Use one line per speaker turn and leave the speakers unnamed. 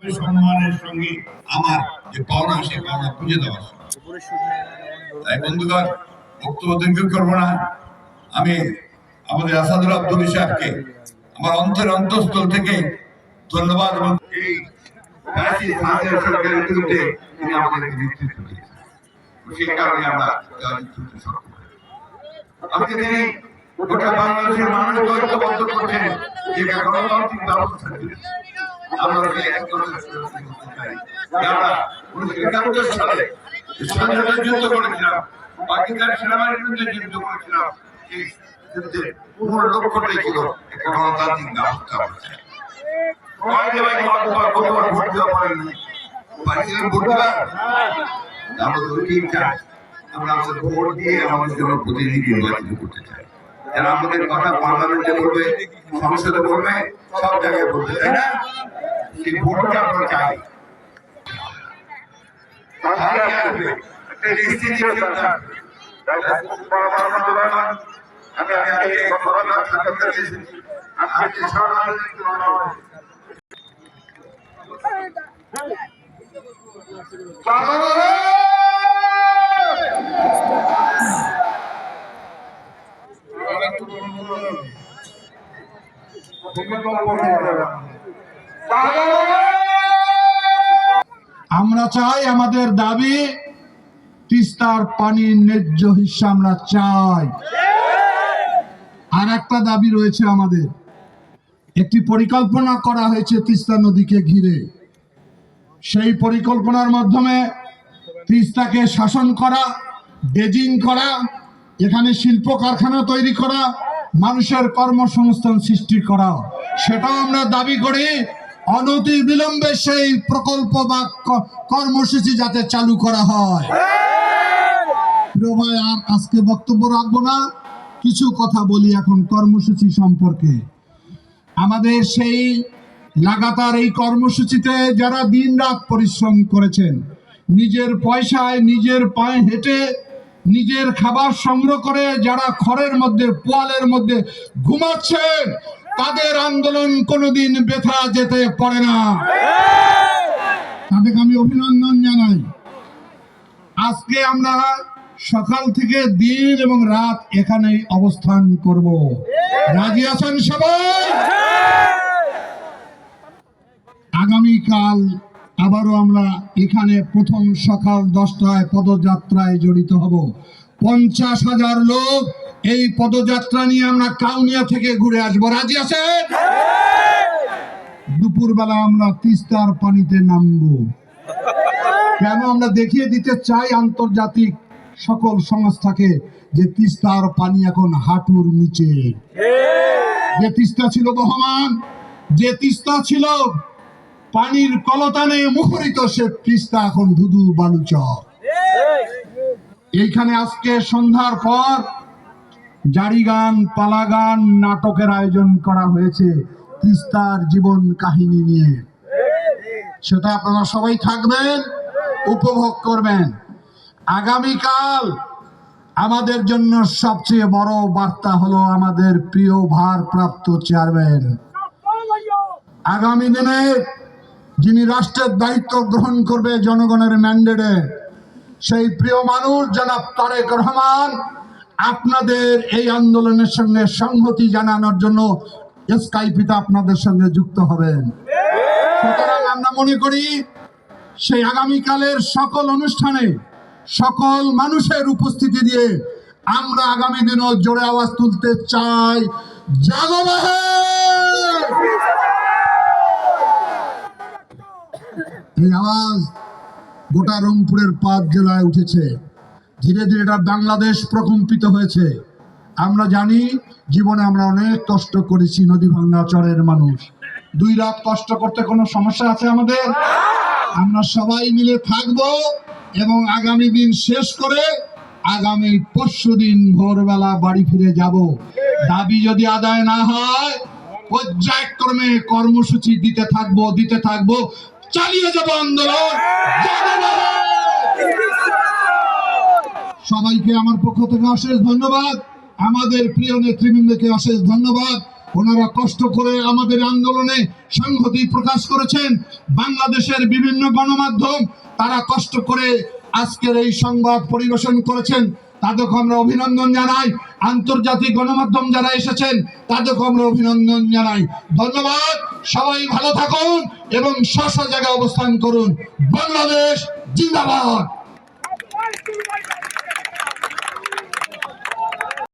সম্মানের সঙ্গে আমার যে পাওনা সে পাওনা বুঝে দেওয়া। তাই বন্ধুগণ, বক্তব্য দীর্ঘ করবো না। আমি আমাদের আসাদুল আব্দুল সাহেবকে আমার অন্তঃস্থল থেকে ধন্যবাদ এবং এই সরকারের বিরুদ্ধে তিনি আমাদেরকে নেতৃত্ব দিয়েছেন, সেই কারণে আমরা সক্ষম। আজকে তিনি গোটা বাংলাদেশের মানুষকে ঐক্যবদ্ধ করছেন যে গণতান্ত্রিক ব্যবস্থা আমরা যারা 1971 সালে স্বাধীনতা যুদ্ধ করেছিলাম, পাকিস্তান সেনাবাহিনীর বিরুদ্ধে যুদ্ধ করেছিলাম, সেই যুদ্ধের মূল লক্ষ্যটাই ছিল একটা গণতান্ত্রিক ব্যবস্থা। আমরা আমাদের ভোট দিয়ে আমাদের জন্য প্রতিনিধি নির্বাচিত করতে চাই, যারা আমাদের কথা পার্লামেন্টে বলবে, সংসদে বলবে, সব জায়গায় বলবে, তাই না? সেই ভোটটা আমরা চাই।
আমরা চাই আমাদের দাবি তিস্তার পানির ন্যায্য হিস্সা আমরা চাই। আর একটা দাবি রয়েছে আমাদের, একটি পরিকল্পনা করা হয়েছে তিস্তা নদীকে ঘিরে। সেই পরিকল্পনার মাধ্যমে তিস্তাকে শাসন করা, ড্রেজিং করা, এখানে শিল্প কারখানা তৈরি করা, মানুষের কর্মসংস্থান সৃষ্টি করা, সেটাও আমরা দাবি করি। অনতি বিলম্বে সেই প্রকল্প বা কর্মসূচি যাতে চালু করা হয়। প্রিয় ভাই, আর আজকে বক্তব্য রাখবো না, কিছু কথা বলি এখন কর্মসূচি সম্পর্কে। আমাদের সেই লাগাতার এই কর্মসূচিতে যারা দিনরাত পরিশ্রম করেছেন, নিজের পয়সায় নিজের পায়ে হেঁটে নিজের খাবার সংগ্রহ করে যারা খড়ের মধ্যে পোয়ালের মধ্যে ঘুমাচ্ছেন, তাদের আন্দোলন কোনোদিন ব্যথা যেতে পারে না। তাদেরকে আমি অভিনন্দন জানাই। আজকে আমরা সকাল থেকে দিন এবং রাত এখানে অবস্থান করব। রাজি আছেন সবাই? আগামীকাল আবারও আমরা এখানে প্রথম সকাল 10টায় পদযাত্রায় জড়িত হব। 50,000 লোক এই পদযাত্রা নিয়ে আমরা কাউনিয়া থেকে ঘুরে আসবো। রাজি আছেন? দুপুরবেলা আমরা তিস্তার পানিতে নামবো। কেন? আমরা দেখিয়ে দিতে চাই আন্তর্জাতিক সকল সংস্থাকে যে তিস্তার পানি এখন হাঁটুর নিচে। যে তিস্তা ছিল বহমান, যে তিস্তা ছিল পানির কলতানে মুখরিত, সে তিস্তা এখন ধুধু বালুচর। এইখানে আজকে সন্ধ্যার পর জারি গান, পালা গান, নাটকের আয়োজন করা হয়েছে তিস্তার জীবন কাহিনী নিয়ে। সেটা আপনারা সবাই থাকবেন, উপভোগ করবেন। আগামীকাল আমাদের জন্য সবচেয়ে বড় বার্তা হলো আমাদের প্রিয় ভারপ্রাপ্ত চেয়ারম্যান, আগামী দিনে যিনি রাষ্ট্রের দায়িত্ব গ্রহণ করবে জনগণের ম্যান্ডেটে, সেই প্রিয় মানুষ জনাব তারেক রহমান আপনাদের এই আন্দোলনের সঙ্গে সংহতি জানানোর জন্য স্কাইপিতে আপনাদের সঙ্গে যুক্ত হবেন। সুতরাং আমরা মনে করি সেই আগামীকালের সকল অনুষ্ঠানে সকল মানুষের উপস্থিতি দিয়ে আমরা আগামী দিনও জোরে আওয়াজ তুলতে চাই, জাগো বাহির! এই আওয়াজ গোটা রংপুরের 5 জেলায় উঠেছে। ধীরে ধীরে এটা বাংলাদেশ প্রকম্পিত হয়েছে। আমরা জানি জীবনে আমরা অনেক কষ্ট করেছি, নদী ভাঙ্গা চরের মানুষ। 2 রাত কষ্ট করতে কোনো সমস্যা আছে আমাদের? আমরা সবাই মিলে থাকবো এবং আগামী দিন শেষ করে আগামী পরশুদিন ভোরবেলা বাড়ি ফিরে যাব। দাবি যদি আদায় না হয়, পর্যায়ক্রমে কর্মসূচি দিতে থাকবো, চালিয়ে যাব আন্দোলন। সবাইকে আমার পক্ষ থেকে অশেষ ধন্যবাদ। আমাদের প্রিয় নেতৃবৃন্দকে অশেষ ধন্যবাদ। ওনারা কষ্ট করে আমাদের আন্দোলনে সংহতি প্রকাশ করেছেন। বাংলাদেশের বিভিন্ন গণমাধ্যম তারা কষ্ট করে আজকের এই সংবাদ পরিবেশন করেছেন, তাদেরকে আমরা অভিনন্দন জানাই। আন্তর্জাতিক গণমাধ্যম যারা এসেছেন তাদেরকে আমরা অভিনন্দন জানাই। ধন্যবাদ। সবাই ভালো থাকুন এবং স্ব জায়গায় অবস্থান করুন। বাংলাদেশ জিন্দাবাদ।